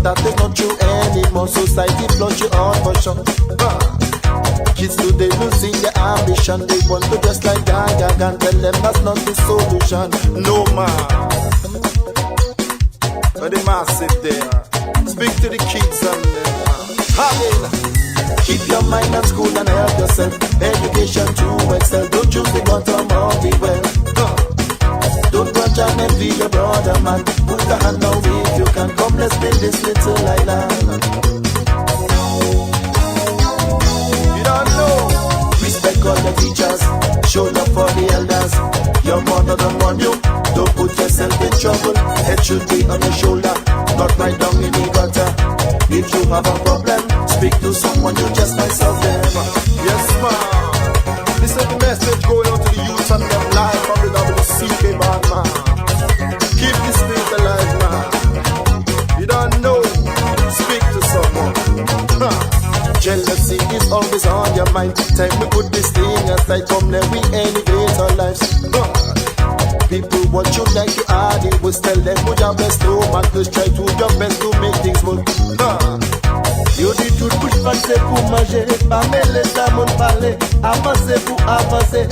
that is not true anymore. Society flush you out for sure. Kids today losing their ambition. They want to dress like Gaga and tell them that's not the solution. No man, but the massive there. Speak to the kids and them. Keep your mind at school and help yourself. Education to excel. Don't choose the bottom or the well. Don't grudge and envy your brother, man. Put a hand now if you can. Come, let's build this little island. You don't know. Respect all the teachers. Show love for the elders. Your mother don't want you. Don't put yourself in trouble. Head should be on your shoulder, not right down in the gutter. If you have a problem, speak to someone, you just might solve them. Yes, ma'am. This is the message going out to the youth and them live from the WCK band, man. Keep this thing alive, man. You don't know, speak to someone. Jealousy is always on your mind. Time we put this thing aside, come let we elevate our lives. People want you like you are, they will tell them put your best to man. Just try to your best to make things move. You dis tout pour passer pour manger, pas me laisser mon parler, avancer pour avancer.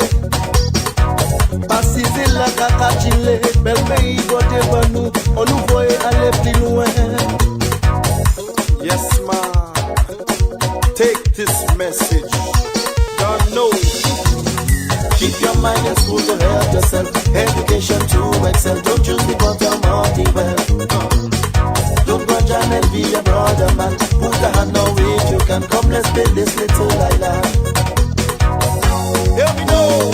Pas si c'est la caca chile, bel pays doit devant nous, on nous voit aller plus loin. Yes, man, take this message, don't know. Keep your mind in school to help yourself, education to excel, don't choose the bottom or the well. Don't grudge and envy your brother, man. Put a hand now if you can. Come, let's build this little island. Here we go.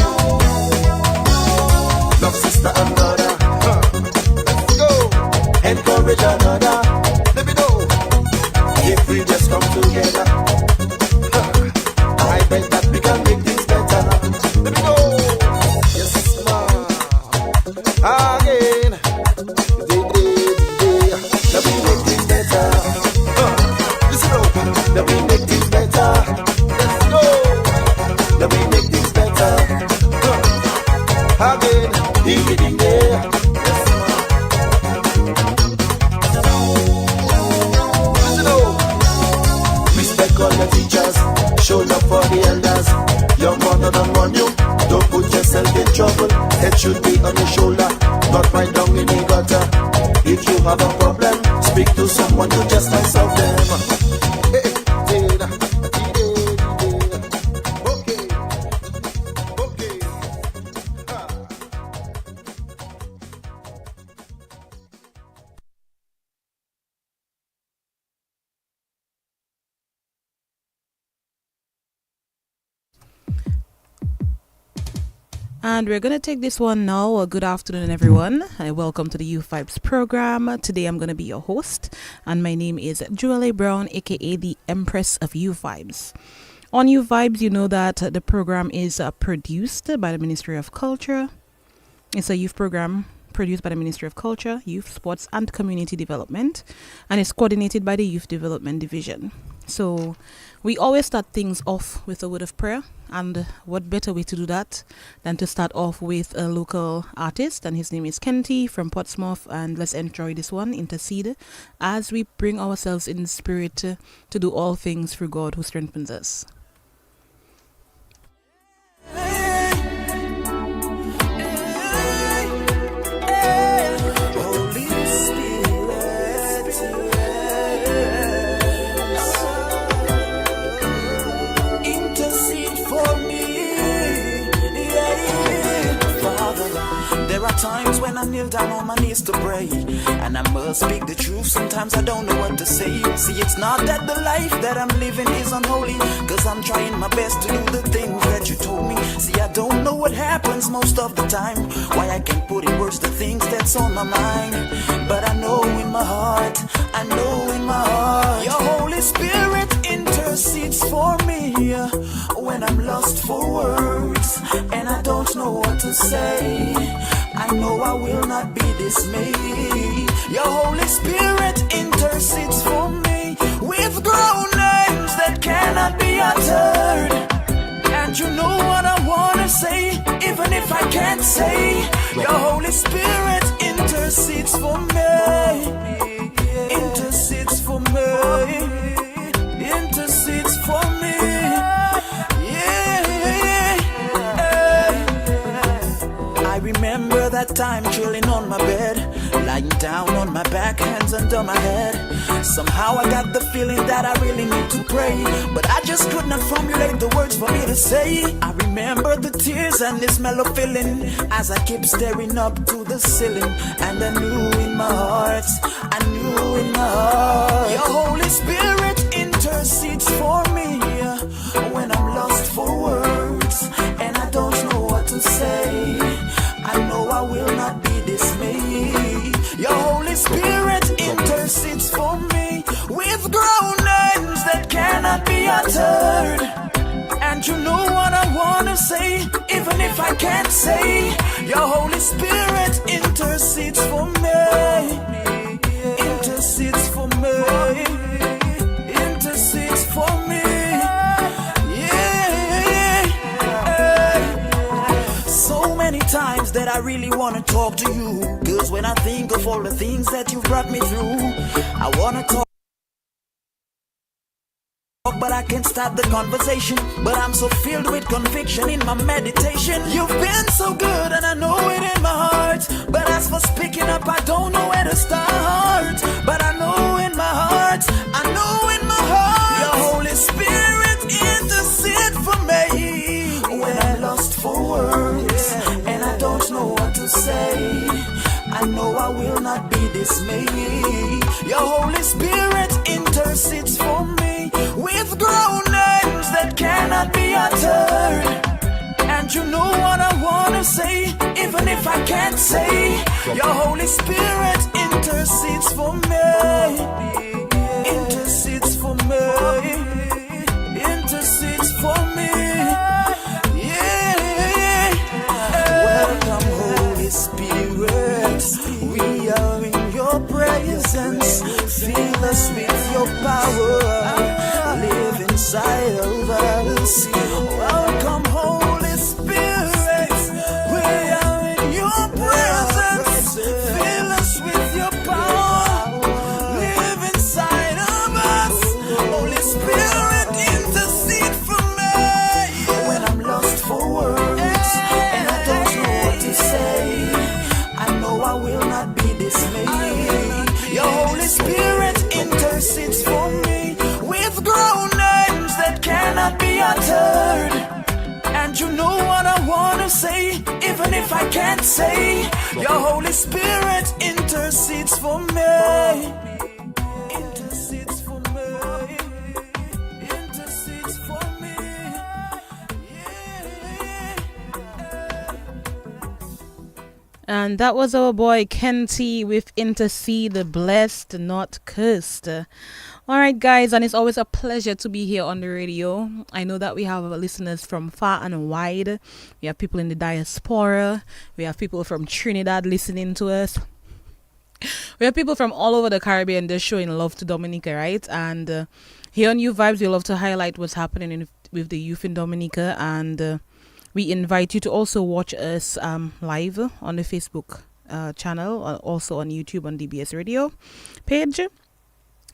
Love sister and brother. Let's go. Encourage another. Let me know. If we just come together, I bet that we can make things better. Let me go. Yes, man. Again. That we make things better. Let's go. That we make things better. Again, ding there. Yes, listen up. Respect all the teachers. Show love for the elders. Your mother don't want you. Don't put yourself in trouble. Head should be on your shoulder, not right down in the gutter. If you have a problem, speak to someone, you just might solve them. And we're going to take this one now. Good afternoon, everyone. Welcome to the Youth Vibes program. Today I'm going to be your host, and my name is Julie Brown, aka the Empress of Youth Vibes. On Youth Vibes, you know that the program is produced by the Ministry of Culture. It's a youth program produced by the Ministry of Culture, Youth, Sports and Community Development, and it's coordinated by the Youth Development Division. So we always start things off with a word of prayer, and what better way to do that than to start off with a local artist, and his name is Kenty from Portsmouth, and let's enjoy this one, Intercede, as we bring ourselves in spirit to do all things through God who strengthens us. Times when I kneel down on my knees to pray, and I must speak the truth. Sometimes I don't know what to say. See, it's not that the life that I'm living is unholy, cause I'm trying my best to do the things that you told me. See, I don't know what happens most of the time, why I can't put in words the things that's on my mind. But I know in my heart, your Holy Spirit intercedes for me when I'm lost for words and I don't know what to say. I know I will not be dismayed. Your Holy Spirit intercedes for me with grown names that cannot be uttered. And you know what I want to say, even if I can't say. Your Holy Spirit intercedes for me. Intercedes for time chilling on my bed, lying down on my back, hands under my head. Somehow I got the feeling that I really need to pray, but I just could not formulate the words for me to say. I remember the tears and this mellow feeling as I kept staring up to the ceiling, and I knew in my heart, I knew in my heart, your Holy Spirit intercedes for me when I'm lost for words and I don't know what to say. I know I will not be dismayed. Your Holy Spirit intercedes for me with groanings that cannot be uttered. And you know what I wanna say, even if I can't say. Your Holy Spirit intercedes for me. Intercedes for me. Intercedes for me. So many times that I really wanna talk to you, 'cause when I think of all the things that you brought me through, I wanna talk, but I can't start the conversation. But I'm so filled with conviction in my meditation. You've been so good and I know it in my heart, but as for speaking up, I don't know where to start. But I know in my heart, I know in my heart, your Holy Spirit intercede for me when I'm lost for words and I don't know what to say. I know I will not be dismayed. Your Holy Spirit intercedes for me with groanings that cannot be uttered. And you know what I wanna say, even if I can't say. Your Holy Spirit intercedes for me. Intercedes for me. Intercedes for me. Yeah. Welcome, Holy Spirit. We are in your presence. Fill us with your power. Live inside of us. Welcome, Holy Spirit. We are in your presence. Fill us with your power. Live inside of us. Holy Spirit, intercede for me when I'm lost for words and I don't know what to say. I know I will not be dismayed. Your Holy Spirit intercedes for me with groanings that cannot be uttered. And you know what I wanna say, even if I can't say. Your Holy Spirit intercedes for me. Intercedes for me. Intercedes for me. And that was our boy Kenty with Intercede, Blessed, Not Cursed. All right, guys, and it's always a pleasure to be here on the radio. I know that we have listeners from far and wide. We have people in the diaspora. We have people from Trinidad listening to us. We have people from all over the Caribbean just showing love to Dominica, right? And here on U Vibes, we love to highlight what's happening with the youth in Dominica. And we invite you to also watch us live on the Facebook channel, also on YouTube on DBS Radio page.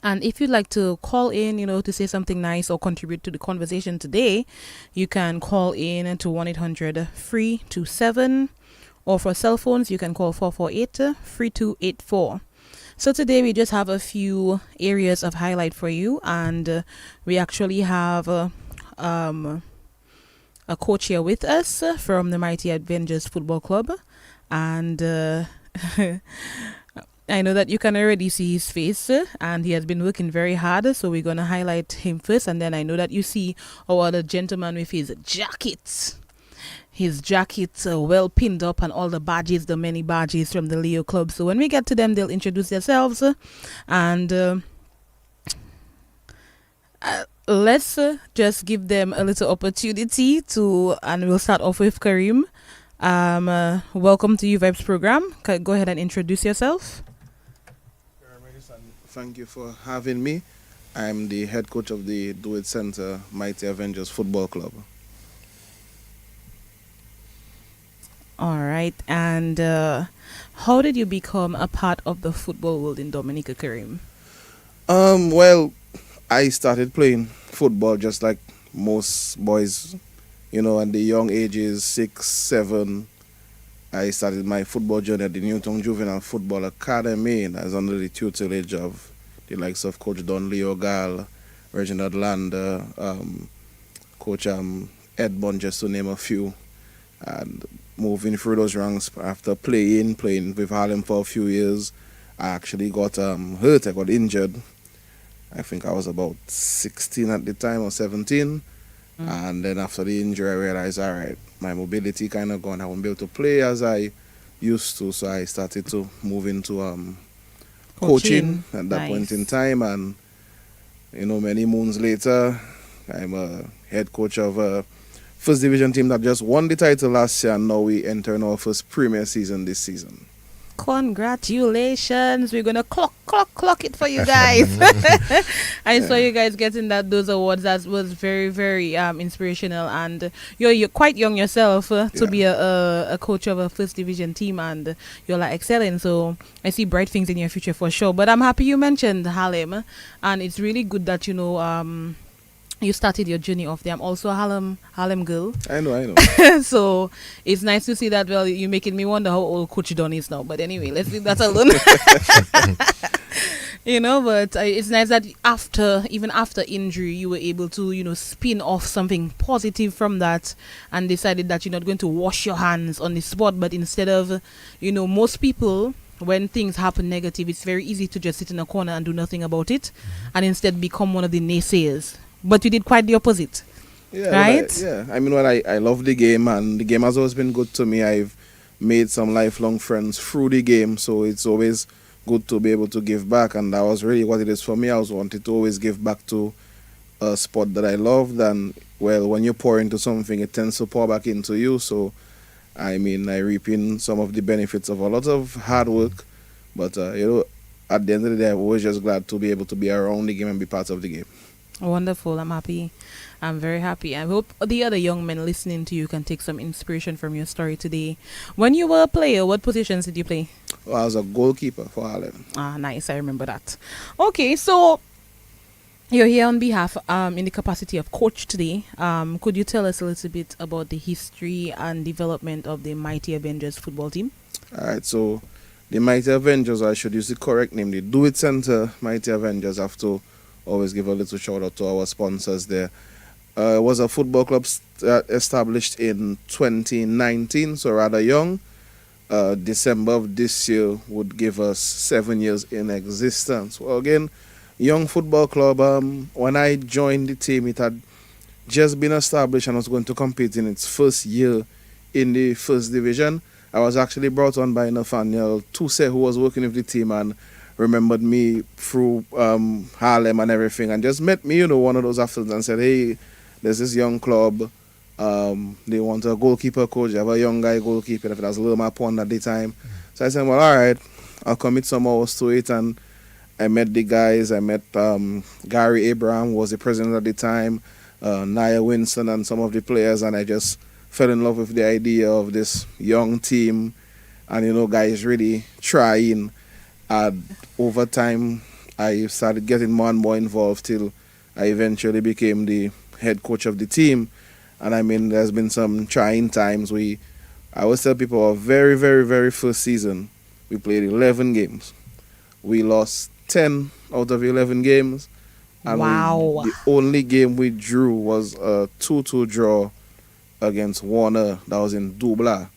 And if you'd like to call in, to say something nice or contribute to the conversation today, you can call in to 1-800-FREE-27, or for cell phones, you can call 448-3284. So today we just have a few areas of highlight for you, and we actually have a coach here with us from the Mighty Avengers Football Club, and I know that you can already see his face, and he has been working very hard, so we're going to highlight him first, and then I know that you see our other gentleman with his jacket. His jacket well pinned up, and all the badges, the many badges from the Leo Club. So when we get to them, they'll introduce themselves, and let's just give them a little opportunity to, and we'll start off with Kareem. Welcome to U Vibes program. Go ahead and introduce yourself. Thank you for having me. I'm the head coach of the Do It Center Mighty Avengers Football Club. All right. And how did you become a part of the football world in Dominica, Kareem? Well, I started playing football just like most boys, at the young ages, 6, 7, I started my football journey at the Newtown Juvenile Football Academy, and I was under the tutelage of the likes of Coach Don Leo Gal, Reginald Lander, Coach Edmond, just to name a few. And moving through those ranks after playing with Harlem for a few years, I actually got hurt. I got injured. I think I was about 16 at the time or 17. And then after the injury, I realized, all right, my mobility kind of gone. I won't be able to play as I used to. So I started to move into coaching at that point in time. And, many moons later, I'm a head coach of a first division team that just won the title last year. And now we enter in our first Premier season this season. Congratulations. We're going to clock it for you guys. I saw you guys getting those awards. That was very, very inspirational. And you're quite young yourself to be a coach of a first division team, and you're like excelling. So I see bright things in your future for sure. But I'm happy you mentioned Harlem, and it's really good that, you started your journey off there. I'm also a Harlem girl. I know. So it's nice to see that. Well, you're making me wonder how old Coach Don is now. But anyway, let's leave that alone. But it's nice that even after injury, you were able to, spin off something positive from that, and decided that you're not going to wash your hands on the spot, but instead of, most people, when things happen negative, it's very easy to just sit in a corner and do nothing about it, and instead become one of the naysayers. But you did quite the opposite. Yeah, right? I love the game, and the game has always been good to me. I've made some lifelong friends through the game, so it's always good to be able to give back, and that was really what it is for me. I was wanted to always give back to a sport that I loved, and when you pour into something, it tends to pour back into you. So, I reap in some of the benefits of a lot of hard work, but at the end of the day, I'm always just glad to be able to be around the game and be part of the game. Wonderful. I'm happy. I'm very happy. I hope the other young men listening to you can take some inspiration from your story today. When you were a player, what positions did you play? Well, I was a goalkeeper for Harlem. Ah, nice. I remember that. Okay, so you're here on behalf, in the capacity of coach today. Could you tell us a little bit about the history and development of the Mighty Avengers football team? All right, so the Mighty Avengers, I should use the correct name, the Do It Center Mighty Avengers. I have to always give a little shout out to our sponsors there. It was a football club established in 2019, so rather young. December of this year would give us 7 years in existence. Well, again, young football club. When I joined the team, it had just been established and was going to compete in its first year in the first division. I was actually brought on by Nathaniel Tuse, who was working with the team and remembered me through Harlem and everything, and just met me, one of those afternoons, and said, hey, there's this young club. They want a goalkeeper coach. They have a young guy goalkeeper. That was a little more pond at the time. So I said, well, all right, I'll commit some hours to it. And I met the guys. I met Gary Abraham, who was the president at the time, Nia Winston, and some of the players. And I just fell in love with the idea of this young team. And, guys really trying. And over time, I started getting more and more involved till I eventually became the head coach of the team. And there's been some trying times. I always tell people our very, very, very first season, we played 11 games. We lost 10 out of 11 games. And wow. The only game we drew was a 2-2 draw against Warner. That was in Dubla.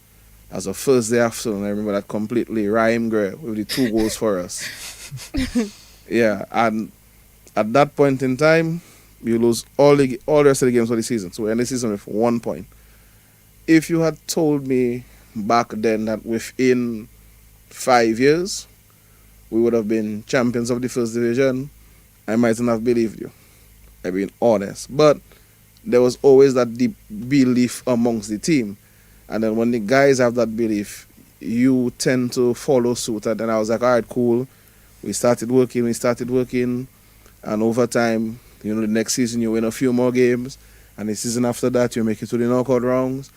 As a Thursday afternoon, I remember that completely. Raheem Gray with the 2 goals for us. Yeah, and at that point in time, you lose all the rest of the games for the season. So we end the season with 1 point. If you had told me back then that within 5 years we would have been champions of the first division, I mightn't have believed you. I'm being honest. But there was always that deep belief amongst the team. And then when the guys have that belief, you tend to follow suit. And then I was like, all right, cool. We started working. And over time, the next season you win a few more games. And the season after that, you make it to the knockout rounds.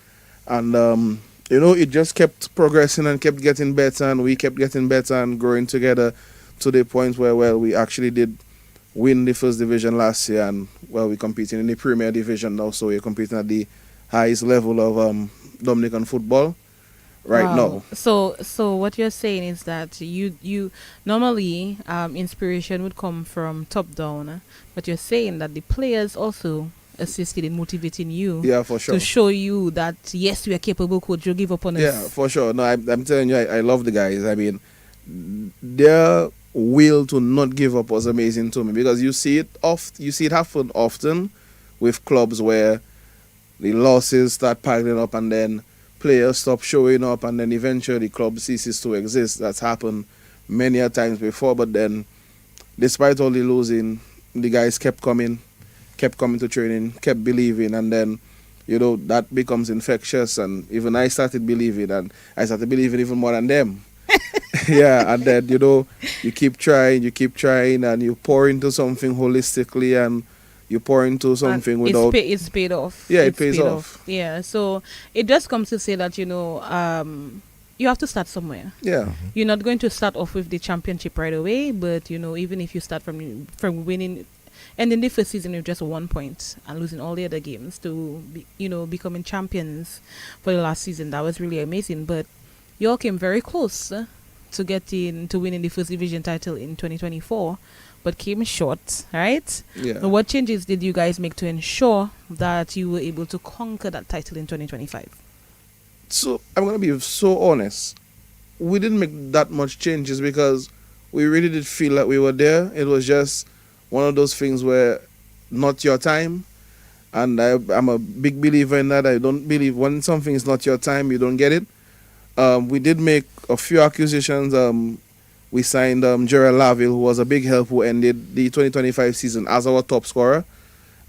And, it just kept progressing and kept getting better. And we kept getting better and growing together to the point where, we actually did win the first division last year. And, we're competing in the Premier Division now. So we're competing at the highest level of Dominican football. right now. So what you're saying is that you normally inspiration would come from top down, but you're saying that the players also assisted in motivating you Yeah, for sure. to show you that yes, we are capable. Coach, you give up on us. Yeah, for sure. No, I'm telling you, I love the guys. I mean, their will to not give up was amazing to me because you see it happen often with clubs where the losses start piling up and then players stop showing up and then eventually the club ceases to exist. That's happened many a times before, but then despite all the losing, the guys kept coming to training, kept believing, and then that becomes infectious, and even I started believing, and I started believing even more than them. Yeah, and then you keep trying, and you pour into something holistically, and you pour into something And without. it's paid off. Yeah, it It's pays paid off. Yeah, so it just comes to say that you have to start somewhere. Yeah, You're not going to start off with the championship right away, but even if you start from winning, and in the first season with just 1 point and losing all the other games to becoming champions for the last season, that was really amazing. But you all came very close to winning the first division title in 2024, but came short, right? yeah. And what changes did you guys make to ensure that you were able to conquer that title in 2025? So I'm gonna be so honest. We didn't make that much changes because we really did feel like we were there. It was just one of those things where not your time, and I'm a big believer in that. I don't believe when something is not your time, you don't get it. We did make a few acquisitions. We signed Gerald Laville, who was a big help, who ended the 2025 season as our top scorer,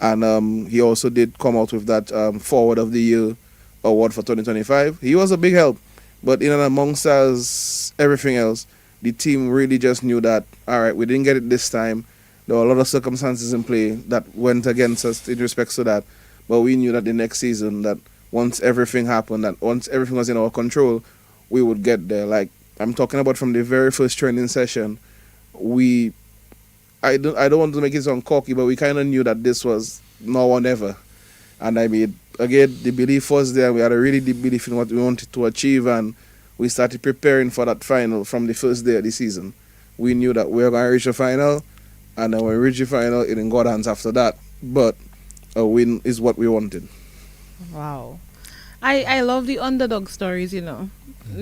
and he also did come out with that Forward of the Year award for 2025. He was a big help, but in and amongst us, everything else, the team really just knew that, all right, we didn't get it this time. There were a lot of circumstances in play that went against us in respect to that, but we knew that the next season, that once everything happened, that once everything was in our control, we would get there. Like, I'm talking about from the very first training session, I don't want to make it sound cocky, but we kind of knew that this was now or never. And I mean, again, the belief was there. We had a really deep belief in what we wanted to achieve, and we started preparing for that final from the first day of the season. We knew that we were going to reach the final, and then when we reached the final, it didn't go hands after that. But a win is what we wanted. Wow. I love the underdog stories,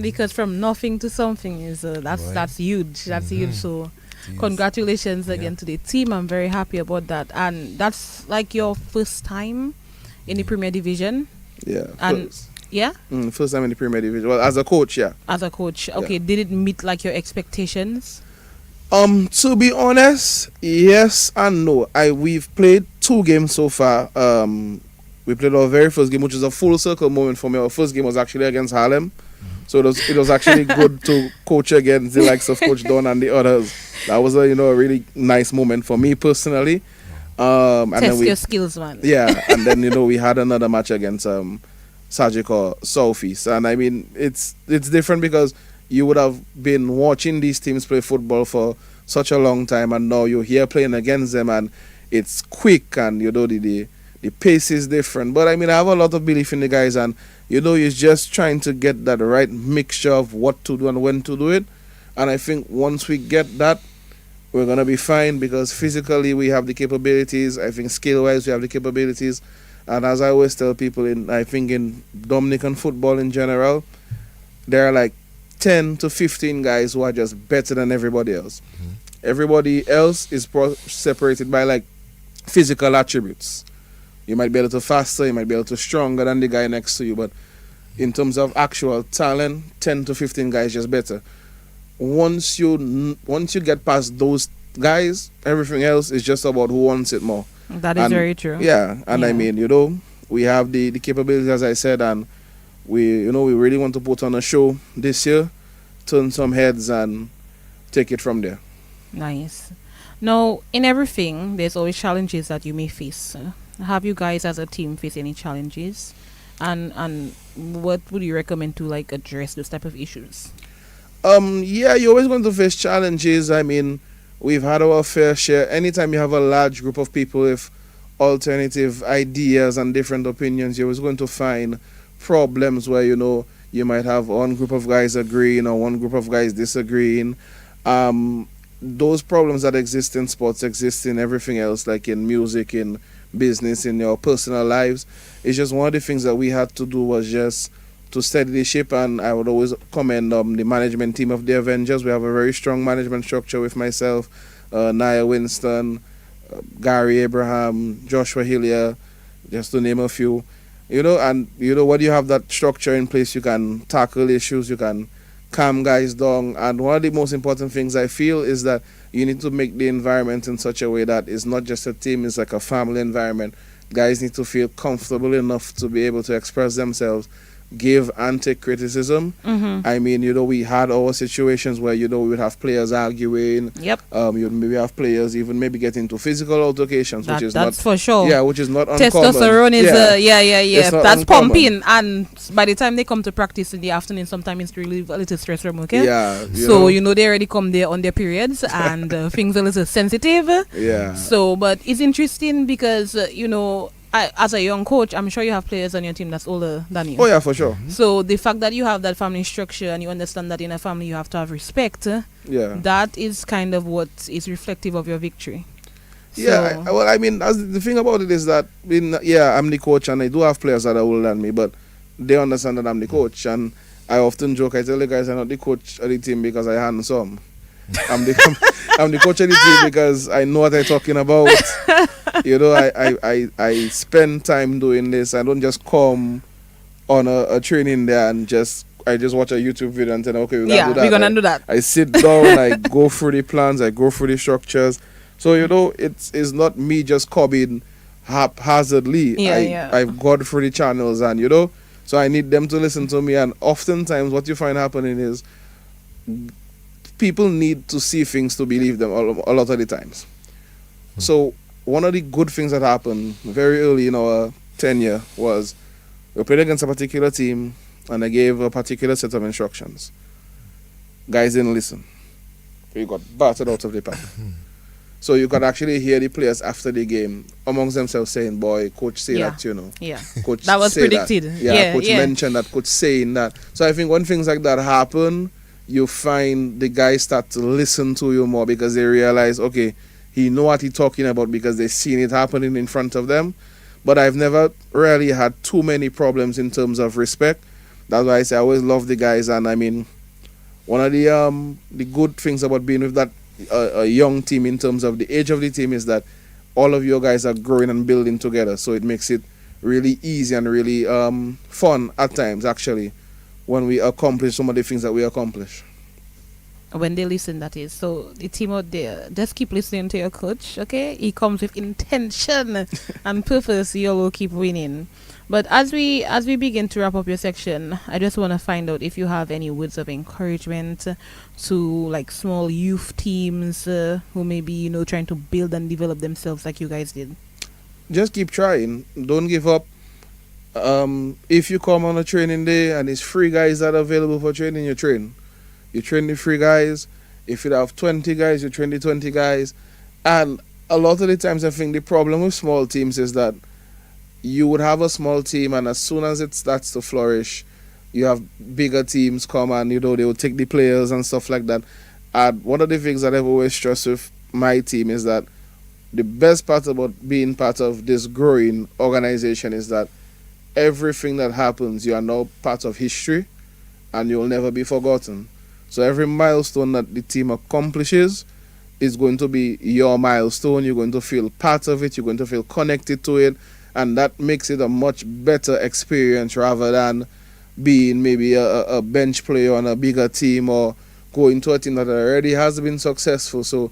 because from nothing to something is that's huge. That's huge. So congratulations again to the team. I'm very happy about that. And that's like your first time in the Premier Division. Yeah. And First. yeah, First time in the Premier Division. Well, as a coach, yeah. as a coach. Okay, did it meet like your expectations? To be honest, yes and no. We've played 2 games so far. We played our very first game, which is a full circle moment for me. Our first game was actually against Harlem. So it was actually good to coach against the likes of Coach Don and the others. That was a really nice moment for me personally. And Test then your skills, man. yeah, and then we had another match against Sajiko Southeast, and I mean it's different because you would have been watching these teams play football for such a long time, and now you're here playing against them, and it's quick, and the pace is different. But I mean, I have a lot of belief in the guys, and you're just trying to get that right mixture of what to do and when to do it. And I think once we get that, we're going to be fine because physically we have the capabilities. I think skill-wise we have the capabilities. And as I always tell people, I think in Dominican football in general, there are like 10 to 15 guys who are just better than everybody else. Everybody else is separated by like physical attributes. You might be able to faster, you might be able to stronger than the guy next to you, but in terms of actual talent, 10 to 15 guys just better. Once you get past those guys, everything else is just about who wants it more. That is very true. Yeah, and I mean, we have the capabilities, as I said, and we really want to put on a show this year, turn some heads and take it from there. Nice. Now, in everything, there's always challenges that you may face. Have you guys as a team faced any challenges? And what would you recommend to like address those type of issues? Yeah, you're always going to face challenges. I mean, we've had our fair share. Anytime you have a large group of people with alternative ideas and different opinions, you're always going to find problems where, you You might have one group of guys agreeing or one group of guys disagreeing. Those problems that exist in sports exist in everything else, like in music, in business, in your personal lives. It's just one of the things that we had to do was just to steady the ship, and I would always commend the management team of the Avengers. We have a very strong management structure with myself, Nia Winston, Gary Abraham, Joshua Hillier, just to name a few. And when you have that structure in place, you can tackle issues, you can calm guys down. And one of the most important things I feel is that you need to make the environment in such a way that it's not just a team, it's like a family environment. Guys need to feel comfortable enough to be able to express themselves, give and take criticism. I mean, we had our situations where, we would have players arguing. Yep. You'd maybe have players even maybe get into physical altercations, which is that's not for sure. Yeah, which is not uncommon. Testosterone is It's not that's uncommon. pumping, and by the time they come to practice in the afternoon, sometimes it's really a little stressful. Okay. Yeah. So they already come there on their periods, and things are a little sensitive. Yeah. So, but it's interesting because as a young coach, I'm sure you have players on your team that's older than you. Oh yeah, for sure. So the fact that you have that family structure and you understand that in a family you have to have respect, Yeah. that is kind of what is reflective of your victory. Yeah, So- well, I mean, the thing about it is that, I'm the coach and I do have players that are older than me, but they understand that I'm the coach. And I often joke, I tell the guys I'm not the coach of the team because I handsome. I'm the coach of the team because I know what I'm talking about. I spend time doing this. I don't just come on a training there and I just watch a YouTube video and tell, okay, we're gonna do that. do that. I sit down, I go through the plans, I go through the structures. So, it's not me just copying haphazardly. I've gone through the channels and, so I need them to listen to me. And oftentimes what you find happening is people need to see things to believe them a lot of the times. So one of the good things that happened very early in our tenure was we played against a particular team and I gave a particular set of instructions. Guys didn't listen. We got battered out of the park. So you could actually hear the players after the game amongst themselves saying, boy, coach say that, Yeah. Coach That was say predicted. That. Coach mentioned that, coach saying that. So I think when things like that happen, you find the guys start to listen to you more because they realize, okay, he know what he's talking about because they've seen it happening in front of them. But I've never really had too many problems in terms of respect. That's why I say I always love the guys. And I mean, one of the good things about being with that a young team in terms of the age of the team is that all of you guys are growing and building together. So it makes it really easy and really fun at times, actually, when we accomplish some of the things that we accomplish. When they listen, that is. So the team out there, just keep listening to your coach, okay? He comes with intention and purpose. You will keep winning. But as we begin to wrap up your section, I just want to find out if you have any words of encouragement to like small youth teams who may be trying to build and develop themselves like you guys did. Just keep trying. Don't give up. If you come on a training day and it's free guys that are available for training, you train. You train the free guys. If you have 20 guys, you train the 20 guys. And a lot of the times I think the problem with small teams is that you would have a small team and as soon as it starts to flourish, you have bigger teams come and they will take the players and stuff like that. And one of the things that I've always stressed with my team is that the best part about being part of this growing organization is that everything that happens, you are now part of history and you'll never be forgotten. So every milestone that the team accomplishes is going to be your milestone. You're going to feel part of it. You're going to feel connected to it. And that makes it a much better experience rather than being maybe a bench player on a bigger team or going to a team that already has been successful. So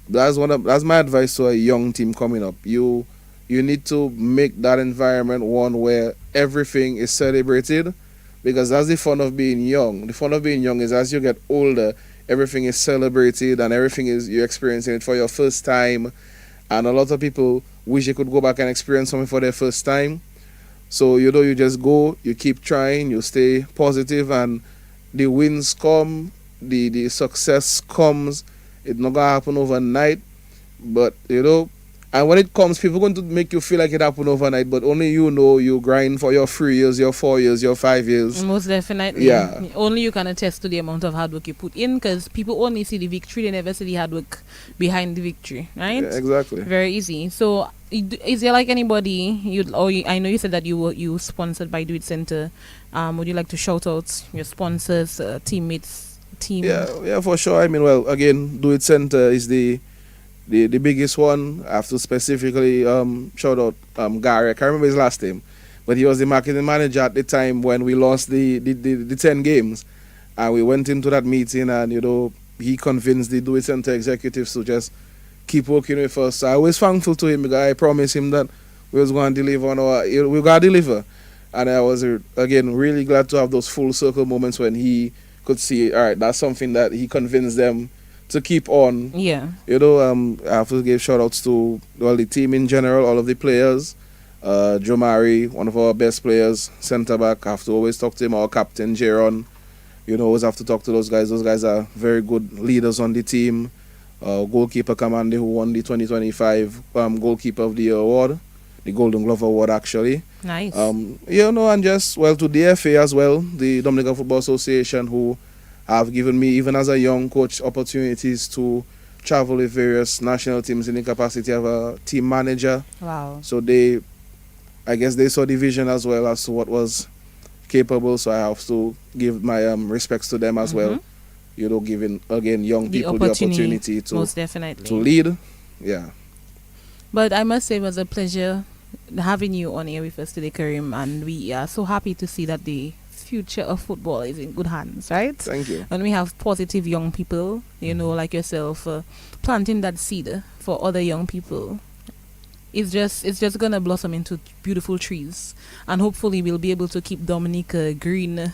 that's my advice to a young team coming up. You need to make that environment one where everything is celebrated, because that's the fun of being young. The fun of being young is as you get older, everything is celebrated and you're experiencing it for your first time. And a lot of people wish they could go back and experience something for their first time. So, you just go, you keep trying, you stay positive, and the wins come, the success comes. It's not going to happen overnight. But, And when it comes, people going to make you feel like it happened overnight, but only you know you grind for your 3 years, your 4 years, your 5 years. Most definitely. Yeah. Only you can attest to the amount of hard work you put in, because people only see the victory, they never see the hard work behind the victory, right? Yeah, exactly. Very easy. So, is there like anybody I know you said that you sponsored by Do It Center. Would you like to shout out your sponsors, teammates, team? Yeah, for sure. I mean, well, again, Do It Center is the biggest one. I have to specifically shout out Gary. I can't remember his last name, but he was the marketing manager at the time when we lost the 10 games. And we went into that meeting and, he convinced the Do It Center executives to just keep working with us. So I was thankful to him because I promised him that we was going to deliver we got to deliver. And I was, again, really glad to have those full circle moments when he could see, all right, that's something that he convinced them to keep on. Yeah. I have to give shout outs to the team in general, all of the players. Jomari, one of our best players, centre back. I have to always talk to him. Our captain, Jaron. Always have to talk to those guys. Those guys are very good leaders on the team. Goalkeeper Kamande, who won the 2025 Goalkeeper of the Year award, the Golden Glove award, actually. Nice. And just, to the FA as well, the Dominican Football Association, who have given me, even as a young coach, opportunities to travel with various national teams in the capacity of a team manager. Wow. So I guess they saw the vision as well as to what was capable. So I have to give my respects to them as well. Giving, again, young people the opportunity to, most definitely, to lead. Yeah. But I must say it was a pleasure having you on here with us today, Karim, and we are so happy to see that the future of football is in good hands, right? Thank you. And we have positive young people, like yourself, planting that seed for other young people. It's just gonna blossom into beautiful trees, and hopefully we'll be able to keep Dominica green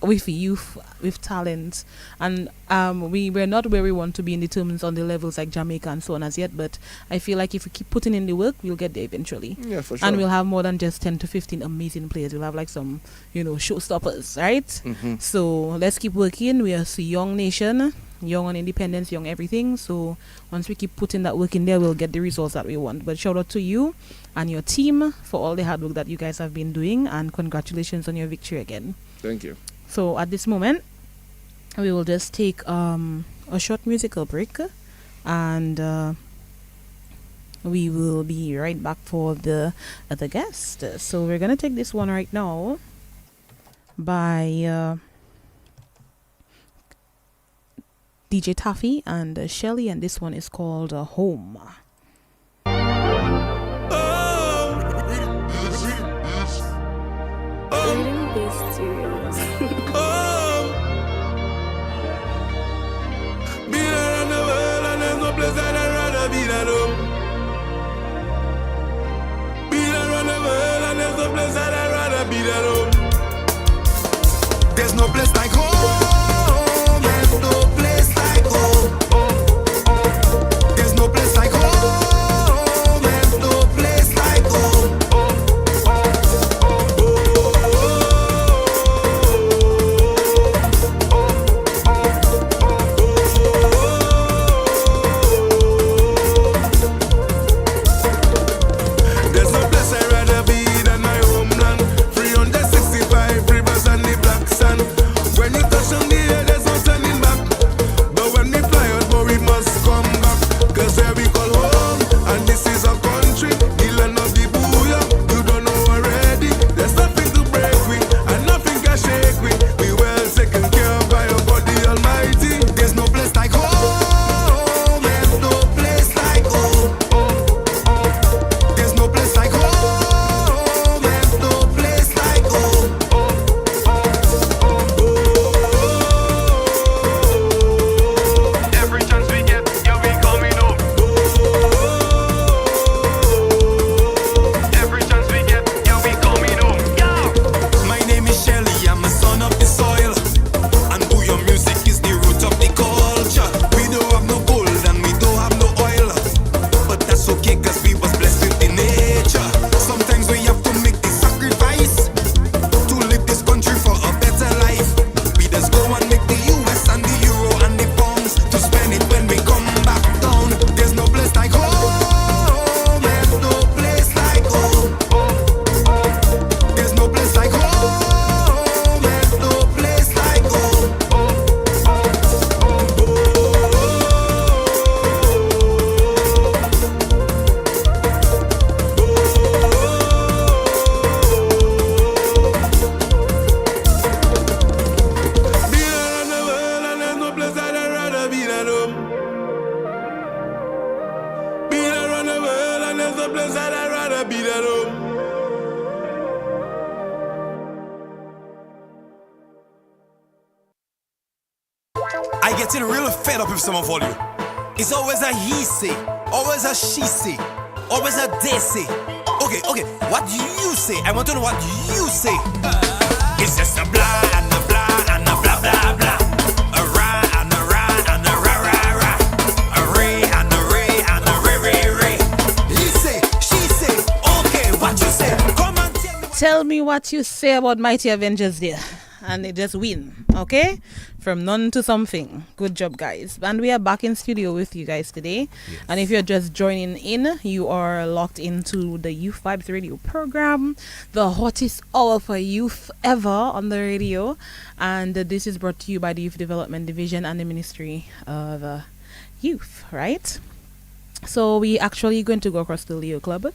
with youth, with talent. And we're not where we want to be in the terms on the levels like Jamaica and so on as yet, but I feel like if we keep putting in the work, we'll get there eventually. Yeah, for sure. And we'll have more than just 10 to 15 amazing players. We'll have like some, showstoppers, right? Mm-hmm. So let's keep working. We are a young nation, young on independence, young everything. So once we keep putting that work in there, we'll get the results that we want. But shout out to you and your team for all the hard work that you guys have been doing, and congratulations on your victory again. Thank you. So at this moment, we will just take a short musical break, and we will be right back for the other guest. So we're gonna take this one right now by DJ Taffy and Shelly, and this one is called Home. There's no place like home. There's no place like home. There's no place like home. There's no place like home. There's no place I'd rather be than my homeland. 365 rivers and the black sand. When you touch the there's a place that I'd rather be than home. I getting real fed up with some of all you. It's always a he say, always a she say, always a they say. Okay, what do you say? I want to know what you say. It's just a blah and a blah and a blah blah blah. A rah and a rah and a rah rah rah. A ray and a ray and a ray ray ray. He say, she say, okay, what you say? Come and tell me. Tell me what you say about Mighty Avengers there. And they just win, okay? From none to something. Good job, guys. And we are back in studio with you guys today. Yes. And if you're just joining in, you are locked into the Youth Vibes radio program, the hottest hour for youth ever on the radio. And this is brought to you by the Youth Development Division and the Ministry of Youth, right? So we actually going to go across to Leo Club,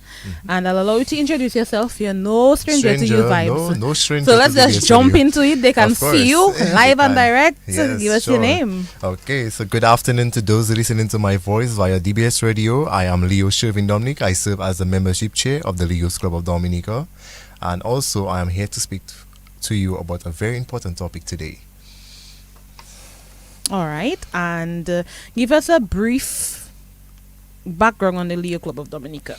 and I'll allow you to introduce yourself. You're no stranger to you vibes. No stranger. So let's just jump into it. They can Of course. see you live and direct. Yes, Give us your sure. name. Okay, so good afternoon to those listening to my voice via DBS Radio. I am Leo Shervin Dominic. I serve as the membership chair of the Leo's Club of Dominica, and also I am here to speak to you about a very important topic today. All right, and give us a brief background on the Leo Club of Dominica.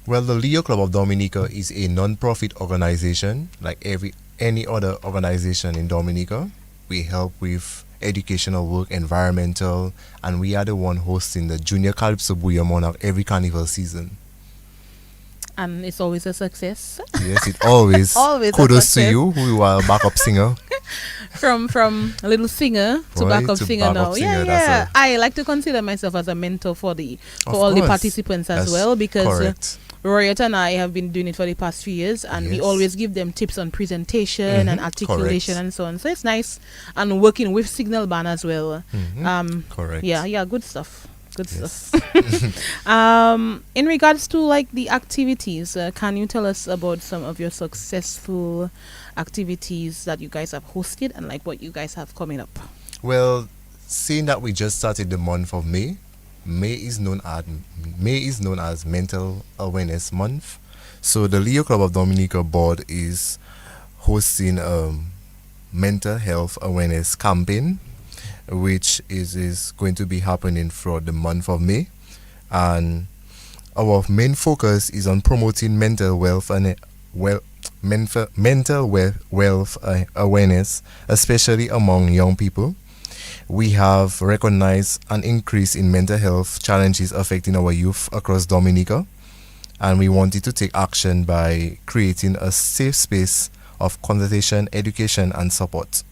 Well, the Leo Club of Dominica is a non-profit organization like any other organization in Dominica. We help with educational work, environmental, and we are the one hosting the Junior Calypso Booyah Monarch every carnival season. And it's always a success. Yes, it always. Always a Kudos to success. you, who are a backup singer. From a little singer to Right, backup to singer backup now. singer, Yeah. that's I like to consider myself as a mentor for Of all the course. participants as That's well, because correct. Royat and I have been doing it for the past few years, and we Yes. always give them tips on presentation and articulation correct. and so on. So it's nice, and working with Signal Band as well. Correct. Yeah, good stuff. Good Yes. stuff. In regards to like the activities, can you tell us about some of your successful activities that you guys have hosted and like what you guys have coming up? Well, seeing that we just started the month of May, May is known as Mental Awareness Month. So the Leo Club of Dominica board is hosting a mental health awareness campaign, which is going to be happening throughout the month of May. And our main focus is on promoting mental wealth and mental wealth awareness, especially among young people. We have recognized an increase in mental health challenges affecting our youth across Dominica, and we wanted to take action by creating a safe space of conversation, education, and support.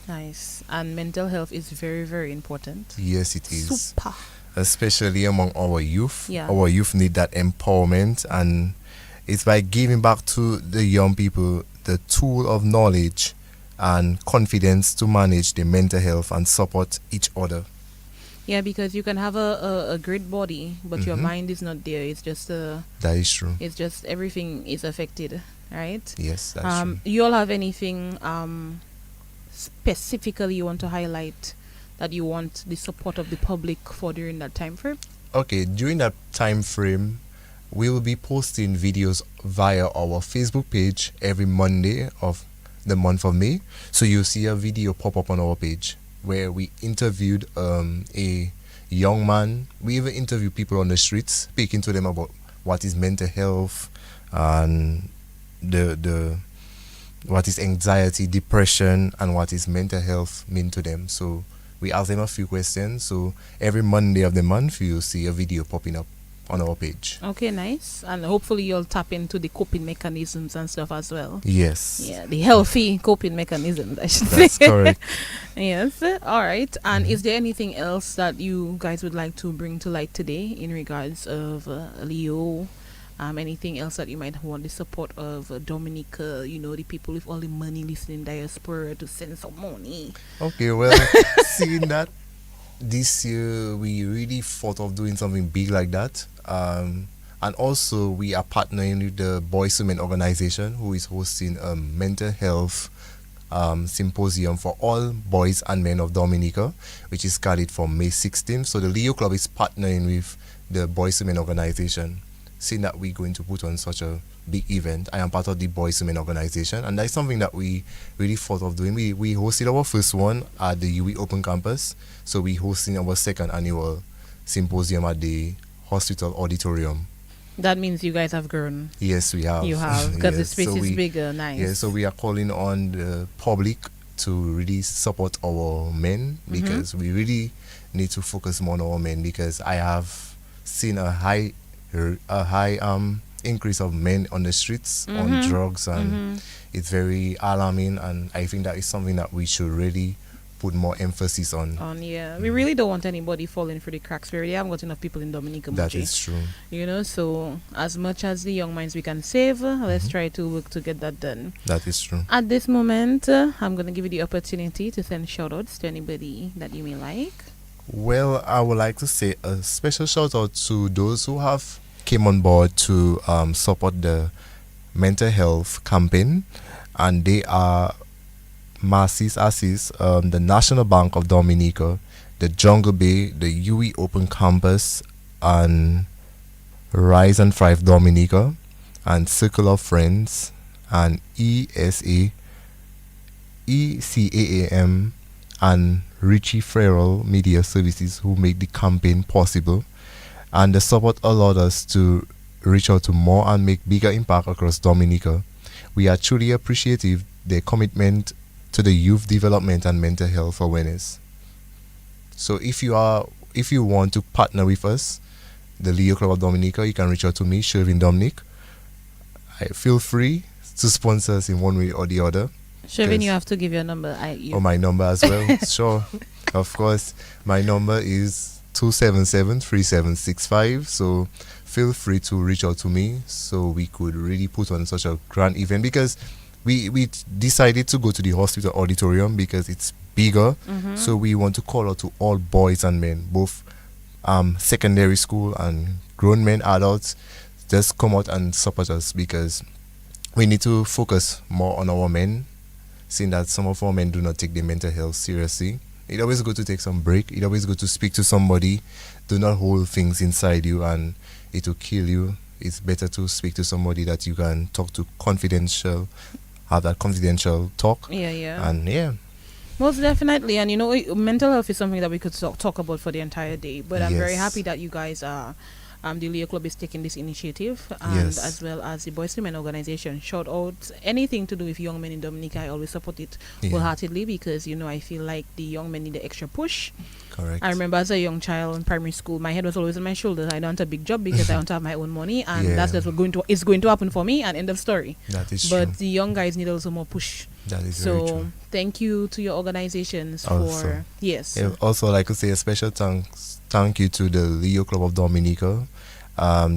Nice. And mental health is very, very important. Yes, it is. Super. Especially among our youth. Yeah. Our youth need that empowerment, and it's by giving back to the young people the tool of knowledge and confidence to manage their mental health and support each other. Yeah, because you can have a great body, but your mind is not there. It's just That is true. it's just everything is affected, right? Yes, that's true. You all have anything specifically you want to highlight that you want the support of the public for during that time frame? Okay, during that time frame, we will be posting videos via our Facebook page every Monday of the month of May. So you'll see a video pop up on our page where we interviewed a young man. We even interview people on the streets, speaking to them about what is mental health and the what is anxiety, depression, and what is mental health mean to them. So we ask them a few questions. So every Monday of the month, you'll see a video popping up on our page. Okay, nice. And hopefully you'll tap into the coping mechanisms and stuff as well. Yes. Yeah, the healthy coping mechanisms, I should That's say. correct. Yes. All right. And is there anything else that you guys would like to bring to light today in regards of Leo? Anything else that you might want the support of Dominica, the people with all the money listening diaspora to send some money? Okay, well, seeing that this year we really thought of doing something big like that. And also we are partnering with the Boys Women organization, who is hosting a mental health symposium for all boys and men of Dominica, which is scheduled for May 16th. So the Leo Club is partnering with the Boys and Men organization, seeing that we're going to put on such a big event. I am part of the Boys and Men organization, and that's something that we really thought of doing. We hosted our first one at the UE Open Campus, so we're hosting our second annual symposium at the hospital auditorium. That means you guys have grown. Yes, we have. You have, because the Yes, space so is we- bigger. Nice. Yeah, so we are calling on the public to really support our men, because we really need to focus more on our men, because I have seen a high increase of men on the streets on drugs, and it's very alarming, and I think that is something that we should really put more emphasis on. We really don't want anybody falling through the cracks. We really haven't got enough people in Dominica. That Muche. is true. You know, so as much as the young minds we can save, let's try to work to get that done. That is true. At this moment, I'm going to give you the opportunity to send shout-outs to anybody that you may like. Well, I would like to say a special shout out to those who have came on board to support the mental health campaign, and they are Macy's Assis, the National Bank of Dominica, the Jungle Bay, the UE Open Campus, and Rise and Thrive Dominica, and Circle of Friends, and ESA, ECAAM, and Richie Farrell Media Services, who make the campaign possible. And the support allowed us to reach out to more and make bigger impact across Dominica. We are truly appreciative their commitment to the youth development and mental health awareness. So if you want to partner with us, the Leo Club of Dominica, you can reach out to me, Shervin Dominic. Feel free to sponsor us in one way or the other. Shervin, Yes. you have to give your number. Or my number as well. Sure. Of course. My number is 277-3765. So feel free to reach out to me so we could really put on such a grand event, because we decided to go to the hospital auditorium because it's bigger. So we want to call out to all boys and men, both secondary school and grown men, adults. Just come out and support us, because we need to focus more on our men, seeing that some of our men do not take their mental health seriously. It's always good to take some break. It's always good to speak to somebody. Do not hold things inside you and it will kill you. It's better to speak to somebody that you can talk to have that confidential talk. Yeah. And yeah, Most definitely. And you know, mental health is something that we could talk about for the entire day. But I'm very Yes. happy that you guys are. The Leo Club is taking this initiative, and Yes. as well as the Boys and Men organization. Shout out anything to do with young men in Dominica. I always support it Yeah. wholeheartedly, because you know I feel like the young men need the extra push. correct. I remember as a young child in primary school, my head was always on my shoulders. I don't want a big job because I want to have my own money, and Yeah. that's just what is going to happen for me. And end of story. That is But true. the young guys need also more push. That is very So true. thank you to your organizations Also. for yes. Yeah, also, like to say a special thank you to the Leo Club of Dominica.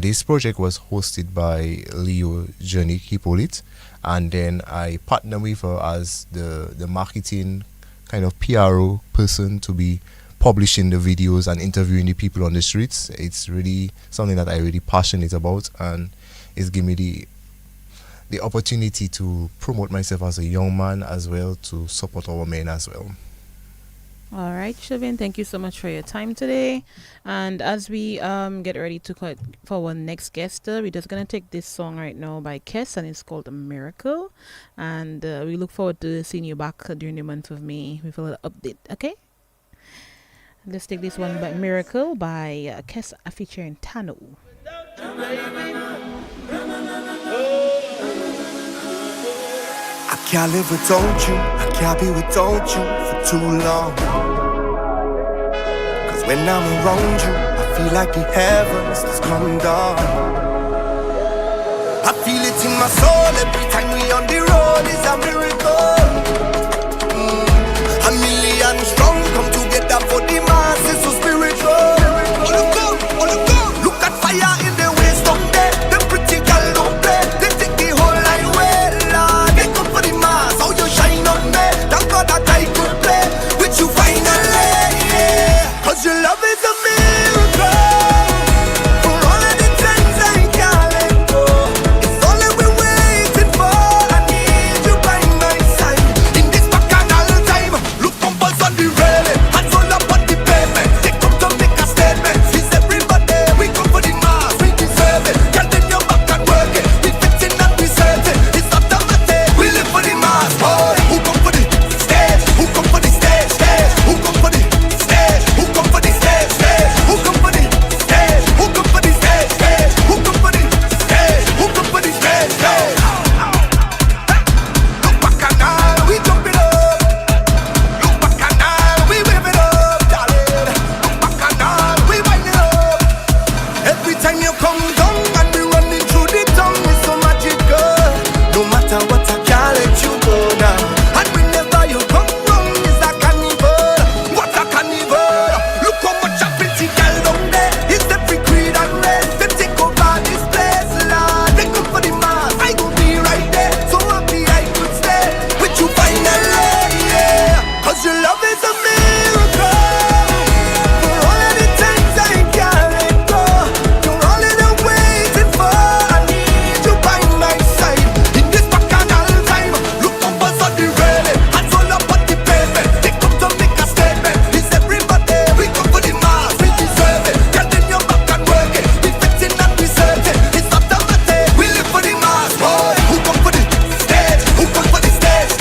This project was hosted by Leo Janik Hippolyte, and then I partner with her as the marketing kind of PRO person to be publishing the videos and interviewing the people on the streets. It's really something that I'm really passionate about, and it's given me the opportunity to promote myself as a young man, as well to support our men as well. All right, Shervin, thank you so much for your time today. And as we get ready to cut for our next guest, we're just gonna take this song right now by Kess, and it's called "A Miracle." And we look forward to seeing you back during the month of May with a little update. Okay, let's take this one by "Miracle" by Kess featuring Tano. I can't live without you, I can't be without you for too long. Cause when I'm around you, I feel like the heavens is coming down. I feel it in my soul every time we on the road, it's a miracle. A million strong come together for the masses, so spiritual. Look at fire in the waist down there, the pretty girl don't play. They take the whole line well, Lord. They come for the mass, how you shine on me. Thank God that I could play with you finally, yeah. Cause your love is a miracle. For all of the times I can't let go, it's all that we're waiting for. I need you by my side in this. Anytime you come down and we running through the tongue is so magical. No matter what, I can't let you go now. And whenever you come round is a carnival. What a carnival. Look how much a pretty girl down there. It's every creed and race. They take over this place, Lord. They come for the mass. I gon' be right there. So happy I could stay with you finally, yeah. Cause your love is a miracle. For all of the times I can't let go. You're all that I'm waiting for. I need you by my side in this bacchanal time. Look up us on the railing, hands all up on the pavement. They come to make a statement. It's everybody, we come for the mass, we deserve it. Get in your back and work it. We fitting and we certain. It's automatic, we live for the mass, boy. Who come for the stage? Who come for the stage?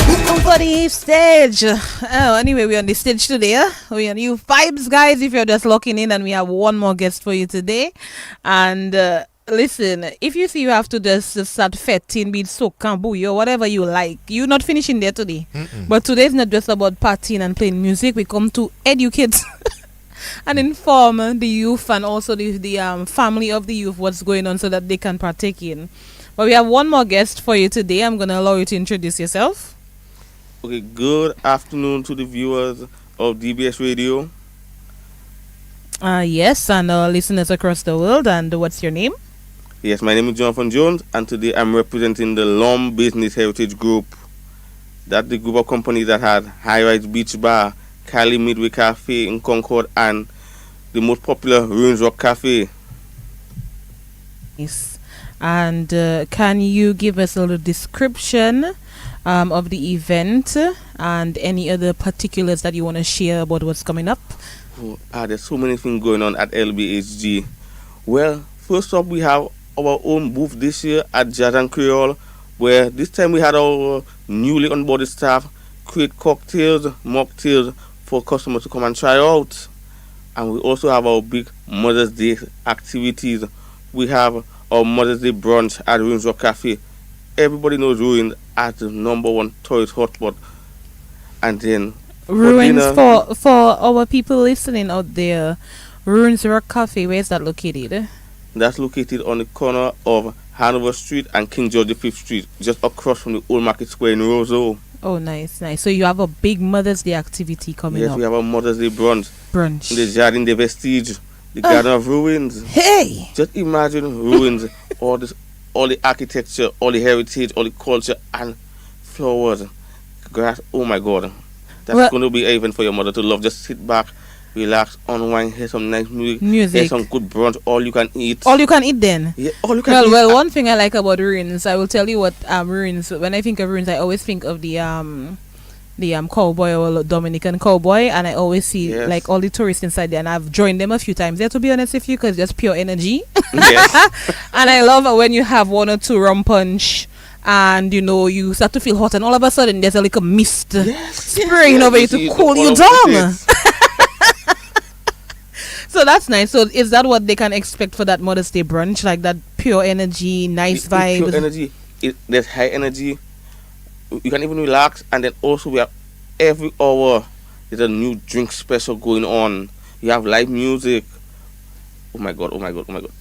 Who come For the stage. Oh, anyway, we're on the stage today. We're on You Vibes, guys. If you're just locking in, and we have one more guest for you today. And listen, if you see you have to just start fetting, be soca, booyah, whatever you like, you're not finishing there today. But today is not just about partying and playing music. We come to educate and inform the youth and also the family of the youth what's going on so that they can partake in. But we have one more guest for you today. I'm going to allow you to introduce yourself. Okay, good afternoon to the viewers of DBS Radio. Yes, and listeners across the world. And what's your name? Yes, my name is Jonathan Jones, and today I'm representing the Lom Business Heritage Group. That's the group of companies that had High Rise Beach Bar, Cali Midway Cafe in Concord, and the most popular Ruins Rock Cafe. Yes. And can you give us a little description of the event and any other particulars that you want to share about what's coming up? There's so many things going on at LBHG. Well, first up, we have our own booth this year at Jazz and Creole, where this time we had our newly onboarded staff create cocktails, mocktails for customers to come and try out. And we also have our big Mother's Day activities. We have our Mother's Day brunch at Ruins Rock Cafe. Everybody knows Ruins as the #1 tourist hotspot. And then Ruins, for our people listening out there, Ruins Rock Cafe, where is that located? That's located on the corner of Hanover Street and King George V Street, just across from the Old Market Square in Roseau. Oh, nice. So you have a big Mother's Day activity coming up. Yes, we have a Mother's Day brunch. In the Jardin des Vestiges, the Garden of Ruins. Hey! Just imagine Ruins, all the architecture, all the heritage, all the culture, and flowers, grass. Oh my God. That's going to be an event for your mother to love. Just sit back, relax, unwind, hear some nice music. Hear some good brunch, all you can eat. All you can eat then? Yeah, all you can eat. Well, one thing I like about Ruins, I will tell you what Ruins, when I think of Ruins, I always think of the cowboy or Dominican cowboy, and I always see like all the tourists inside there, and I've joined them a few times there, to be honest with you, because just pure energy. Yes. And I love when you have one or two rum punch and you start to feel hot, and all of a sudden there's a little mist spraying over you to cool you down. So that's nice. So is that what they can expect for that Mother's Day brunch, like that pure energy, nice vibe? Pure energy. There's high energy. You can even relax, and then also we have every hour there's a new drink special going on. You have live music. Oh my god.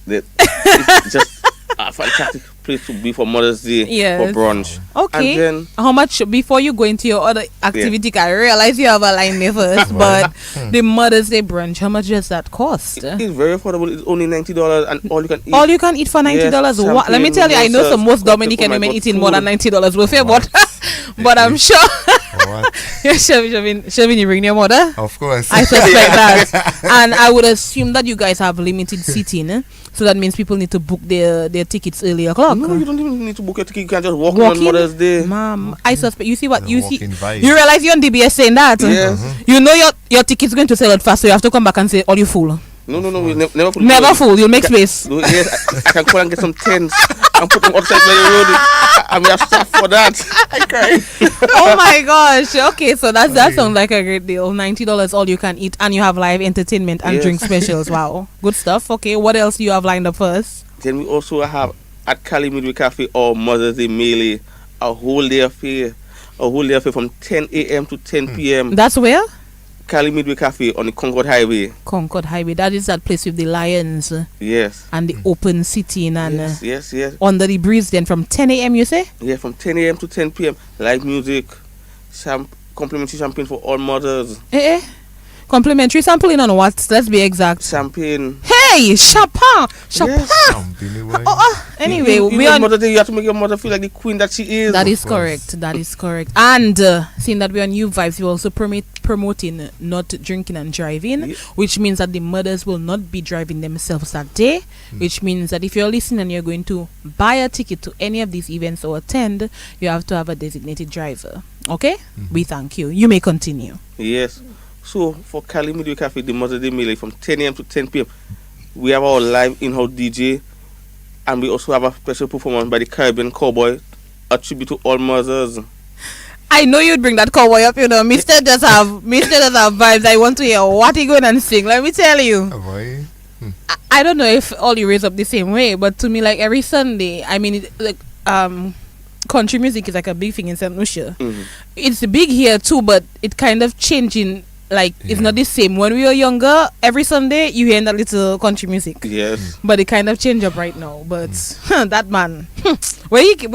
It's just a fantastic place to be for Mother's Day, for brunch. Okay. And then, how much, before you go into your other activity, I realize you have a line there first, but the Mother's Day brunch, how much does that cost? It's very affordable. It's only $90, and all you can eat. All you can eat for $90? Yes, Let me tell you, I know some most Dominican women eating more than $90 worth of, but I'm sure. Shavin, you bring your mother? Of course. I suspect that. And I would assume that you guys have limited seating, so that means people need to book their tickets early o'clock. No, you don't even need to book your ticket. You can just walk on Mother's Day. Ma'am, I suspect. You see what you see? You realize you're on DBS saying that? Yes. You know your ticket's going to sell out fast, so you have to come back and say, "All you fool." No, we never fool. Never fool. You'll make space. Yes, I can call and get some tents and put them outside the road. And we have staff for that. I cry. Oh my gosh. Okay, so that sounds like a great deal. $90 all you can eat, and you have live entertainment and drink specials. Wow, good stuff. Okay, what else do you have lined up for us? Then we also have at Cali Midway Cafe or Mother's Day Melee a whole day affair from 10 a.m. to 10 p.m. That's where? Cali Midway Cafe on the Concord Highway. Concord Highway. That is that place with the lions Yes. and the open sitting and Yes. under the breeze. Then from 10 a.m. you say? Yeah, from 10 a.m. to 10 p.m. Live music, complimentary champagne for all mothers. Complimentary sampling on what? Let's be exact. Champagne. Hey, champagne. Something Anyway, you we know on. Mother Day, you have to make your mother feel like the queen that she is. That is correct. That is correct. And seeing that we're on New Vibes, we're also promoting not drinking and driving, which means that the mothers will not be driving themselves that day, which means that if you're listening and you're going to buy a ticket to any of these events or attend, you have to have a designated driver. Okay? We thank you. You may continue. Yes. So for Cali Midway Cafe, the Mother Day melee from 10 a.m. to 10 p.m. We have our live in-house DJ, and we also have a special performance by the Caribbean Cowboy, a tribute to all mothers. I know you'd bring that cowboy up, you know. Mr. does have vibes. I want to hear what he going and sing. Let me tell you. I don't know if all you raise up the same way, but to me, like every Sunday, I mean, country music is like a big thing in St. Lucia. It's big here too, but it kind of changing. Like it's not the same. When we were younger, every Sunday you hear that little country music. Yes. But it kind of changed up right now. But that man, where he,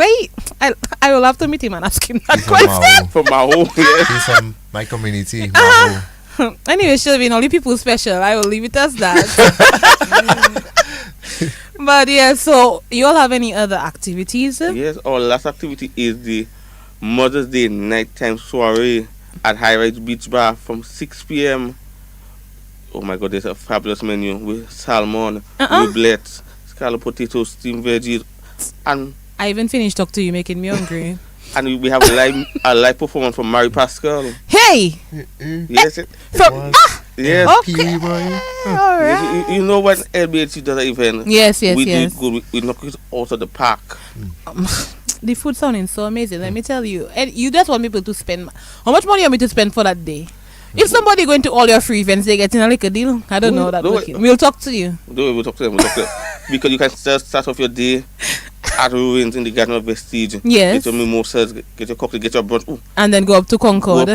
I will have to meet him and ask him that question. From Maho, yes. He's from my community. Maho. Anyway, Shelvin, only people special. I will leave it as that. But yeah, so you all have any other activities? Yes, our last activity is the Mother's Day nighttime soiree at High Rise Beach Bar from 6 p.m. Oh my God, there's a fabulous menu with salmon, riblets, scalloped potatoes, steamed veggies, and I even finished talking to you, making me hungry. And we have a live performance from Mary Pascal. Hey! Yes. Yes. Okay. All right. You know when LBHC does an event? Yes. We do it good. We knock it out of the park. The food sounding so amazing. Let me tell you. And you just want people to spend. How much money you want me to spend for that day? If somebody going to all your free events, they getting a liquor deal. I don't know that. We'll talk to you. We'll talk to them. Because you can start off your day at Ruins in the Garden of Vestige. Yes. Get your mimosas, get your cocktail, get your brunch. Ooh. And then go up to Concord.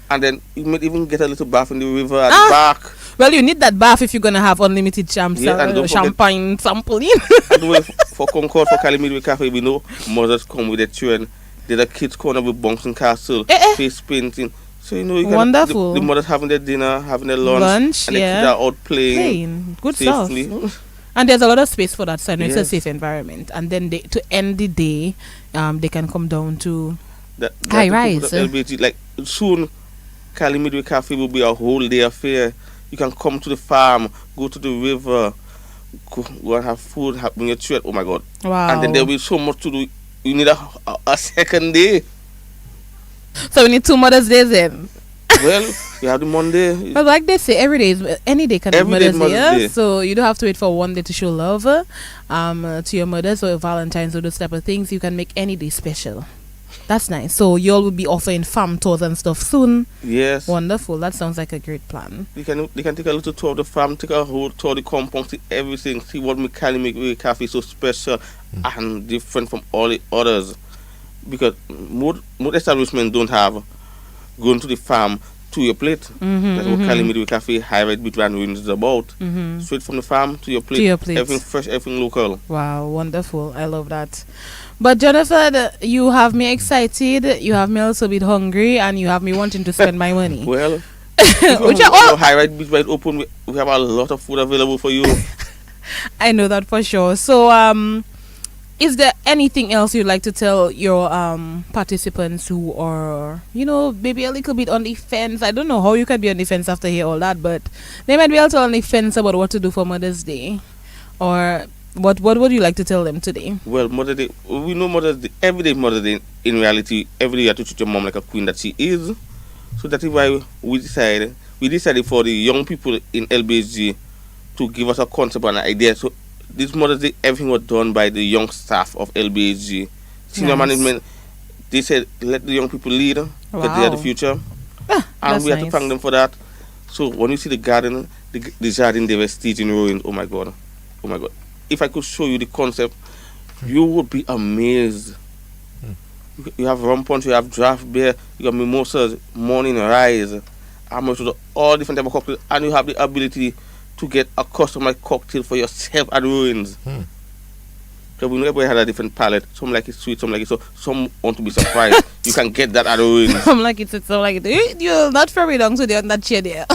And then you might even get a little bath in the river at the back. Well, you need that bath if you're going to have unlimited champagne sampling. And the way for Concord, for Cali Midway Cafe, we know mothers come with their children. There's a kids' corner with bouncing castle, face painting. So, you know, you wonderful. The mothers having their dinner, having their lunch and the kids are out playing good safely. Stuff. And there's a lot of space for that, so it's a safe environment. And then to end the day, they can come down to High Rise. Like soon, Cali Midway Cafe will be a whole day affair. You can come to the farm, go to the river, go and have food, bring your children. Oh my God! Wow! And then there will be so much to do. You need a second day. So we need 2 Mother's Days then. Well, you have the Monday. But like they say, any day can be Mother's Day. So you don't have to wait for one day to show love to your mothers or Valentine's or those type of things. You can make any day special. That's nice. So you all will be offering farm tours and stuff soon. Yes. Wonderful. That sounds like a great plan. They can take a little tour of the farm, take a whole tour of the compound, see everything, see what Cali Midway Cafe is so special and different from all the others. Because most establishments don't have going to the farm to your plate. That's what Cali Midway Cafe, High Rise Beach Bar is about. Straight from the farm to your plate. Everything fresh, everything local. Wow, wonderful. I love that. But Jonathan, you have me excited, you have me also a bit hungry, and you have me wanting to spend my money. Well, High Rise Beach Bar is open. We have a lot of food available for you. I know that for sure. So, is there anything else you'd like to tell your participants who are, maybe a little bit on the fence? I don't know how you can be on the fence after hearing all that, but they might be also on the fence about what to do for Mother's Day. Or what would you like to tell them today? Well, Mother's Day, we know Mother's Day, every day Mother's Day, in reality, every day you have to treat your mom like a queen that she is. So that is why we decided for the young people in LBHG to give us a concept and an idea. So this Mother's Day, everything was done by the young staff of LBHG. Senior management, they said, let the young people lead, because they are the future. And we have to thank them for that. So when you see the garden, the Jardin de Vestige in Ruins, oh my God. If I could show you the concept, you would be amazed. You have rum punch, you have draft beer, you have mimosas, morning rise, all different type of cocktails, and you have the ability to get a customized cocktail for yourself at Ruins. So we know everybody had a different palate. Some like it sweet, some like it so. Some want to be surprised. You can get that at Ruins. I'm like it's so like it. You're not very long today on that chair there.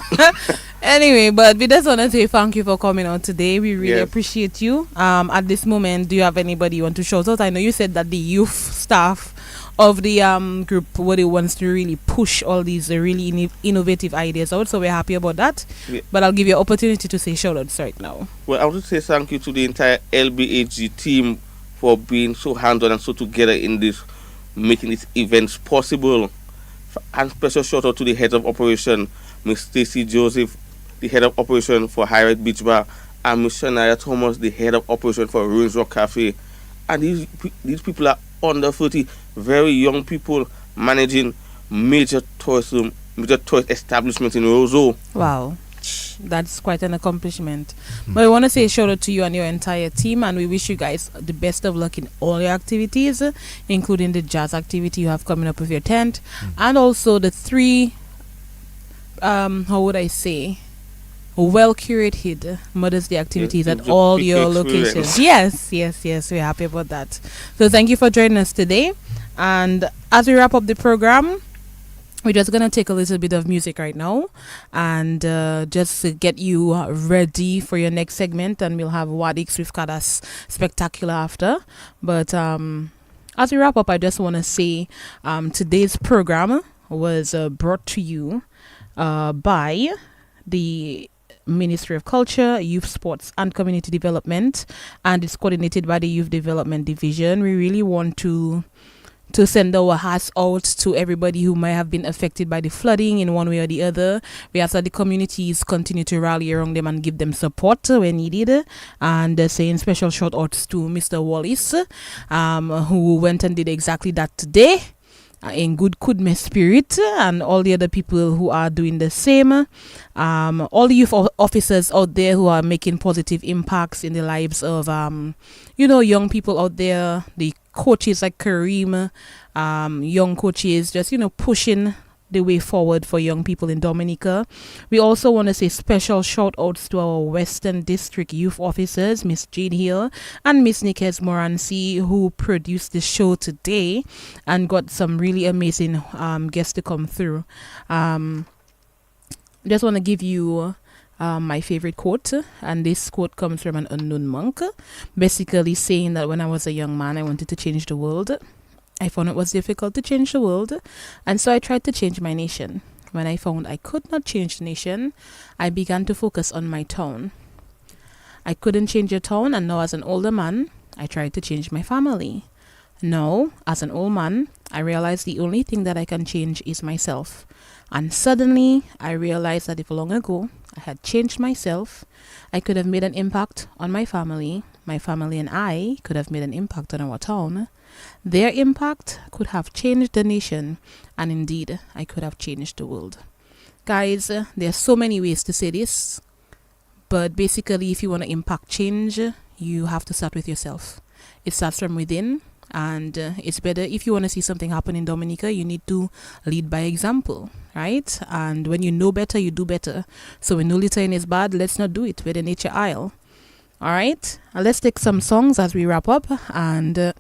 Anyway, but we just want to say thank you for coming on today. We really Yes. appreciate you. At this moment, do you have anybody you want to shout out? I know you said that the youth staff of the group were the ones to really push all these really innovative ideas out. So we're happy about that. Yeah. But I'll give you an opportunity to say shout outs right now. Well, I want to say thank you to the entire LBHG team for being so hands-on and so together in this, making these events possible. And special shout out to the head of operation, Miss Stacy Joseph, the head of operation for Highlight Beach Bar, and Miss Shania Thomas, the head of operation for Ruins Rock Cafe. And these people are under 30, very young people managing major tourist establishments in Roseau. Wow. That's quite an accomplishment. But I want to say a shout out to you and your entire team, and we wish you guys the best of luck in all your activities, including the jazz activity you have coming up with your tent, and also the 3 how would I say, well curated Mother's Day activities Yes, at it's a all big your experience. locations. Yes, we're happy about that. So thank you for joining us today. And as we wrap up the program, we're just gonna take a little bit of music right now, and just to get you ready for your next segment, and we'll have Wadix with Kadas Spectacular after. But as we wrap up, I just want to say today's program was brought to you by the Ministry of Culture, Youth, Sports and Community Development, and it's coordinated by the Youth Development Division. We really want to send our hearts out to everybody who might have been affected by the flooding in one way or the other. We ask that the communities continue to rally around them and give them support when needed. And saying special shout outs to Mr. Wallace, who went and did exactly that today. In good Kudme spirit, and all the other people who are doing the same. All the youth officers out there who are making positive impacts in the lives of, young people out there. The coaches like Kareem, young coaches, just, pushing the way forward for young people in Dominica. We also want to say special shout outs to our Western District youth officers, Miss Jade Hill and Miss Nikes Moranci, who produced the show today and got some really amazing guests to come through. Just want to give you my favorite quote, and this quote comes from an unknown monk, basically saying that when I was a young man, I wanted to change the world. I found it was difficult to change the world, and so I tried to change my nation. When I found I could not change the nation, I began to focus on my town. I couldn't change a town, and now as an older man, I tried to change my family. Now, as an old man, I realized the only thing that I can change is myself. And suddenly, I realized that if long ago I had changed myself, I could have made an impact on my family and I could have made an impact on our town. Their impact could have changed the nation, and indeed, I could have changed the world. Guys, there are so many ways to say this, but basically, if you want to impact change, you have to start with yourself. It starts from within, and it's better if you want to see something happen in Dominica, you need to lead by example, right? And when you know better, you do better. So when no littering is bad, let's not do it with the nature aisle. All right, let's take some songs as we wrap up, and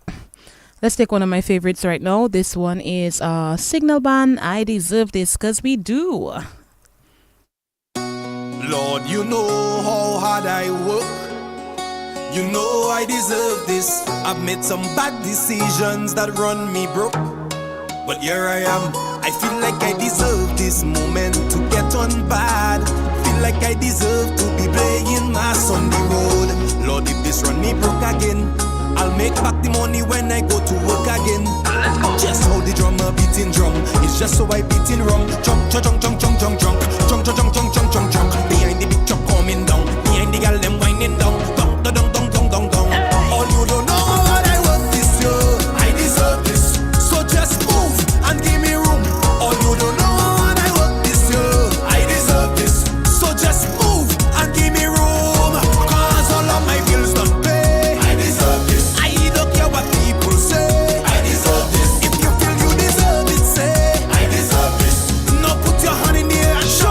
let's take one of my favorites right now. This one is Signal Band, I Deserve This, 'Cause We Do. Lord, you know how hard I work. You know I deserve this. I've made some bad decisions that run me broke. But here I am. I feel like I deserve this moment to get on bad. Feel like I deserve to be playing my Sunday road. Lord, if this run me broke again, I'll make back the money when I go to work again. Just how the drummer beating drum. It's just so I beating wrong. Jump, jump, jump, jump, jump, jump, jump, jump, jump, jump, jump, jump, jump, jump. Behind the big truck coming down. Behind the gal them winding down. Dong, dong, dong, dong, dong, dong. All you don't know what I work this year. I deserve this. So just move and give me room. All you don't know what I work this year. I deserve this. So just move and give me room. 'Cause all of my bills don't pay. I deserve this. I don't care what people say. I deserve this. If you feel you deserve it, say I deserve this. Now put your hand in the air and show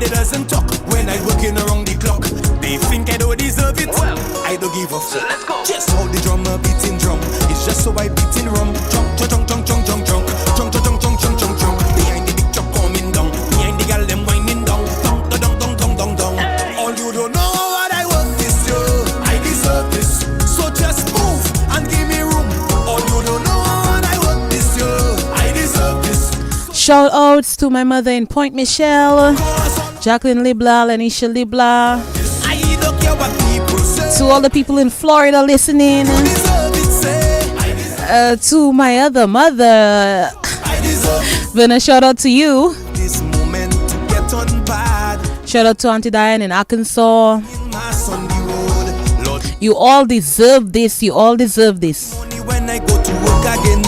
Nobody doesn't talk when I working around the clock. They think I don't deserve it. I don't give a fuck. Just how the drummer beating drum. It's just so I beating rum. Drunk, drunk, drunk, drunk, drunk, drunk, drunk, drunk, drunk, drunk, drunk, drunk, drunk. Behind the big truck coming down. Behind the gal them winding down. Dong, dong, dong, dong, dong, dong. All you don't know what I work this year. I deserve this. So just move and give me room. All you don't know what I work this year. I deserve this. Shout outs to my mother in Point Michelle, Jacqueline Libla, Lenisha Libla, I don't care what people say. to all the people in Florida listening, Deserve it, say. to my other mother. I deserve Then a shout out to you. this moment to get on bad. Shout out to Auntie Diane in Arkansas. In my Sunday road, Lord, You all deserve this. You all deserve this. only when I go to work again.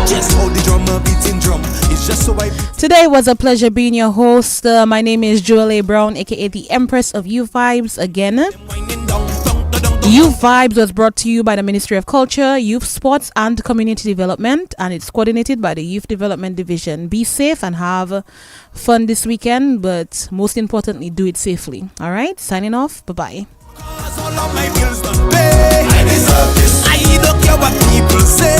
Just hold the drummer beating drum. It's just so I Today was a pleasure being your host. My name is Jewel A. Brown, aka the Empress of You Vibes again. winding down, dong, dong, dong, dong. You Vibes was brought to you by the Ministry of Culture, Youth Sports and Community Development, and it's coordinated by the Youth Development Division. Be safe and have fun this weekend, but most importantly, do it safely. All right, signing off. Bye-bye. Cause all of my bills don't pay. I deserve this. I don't care what people say.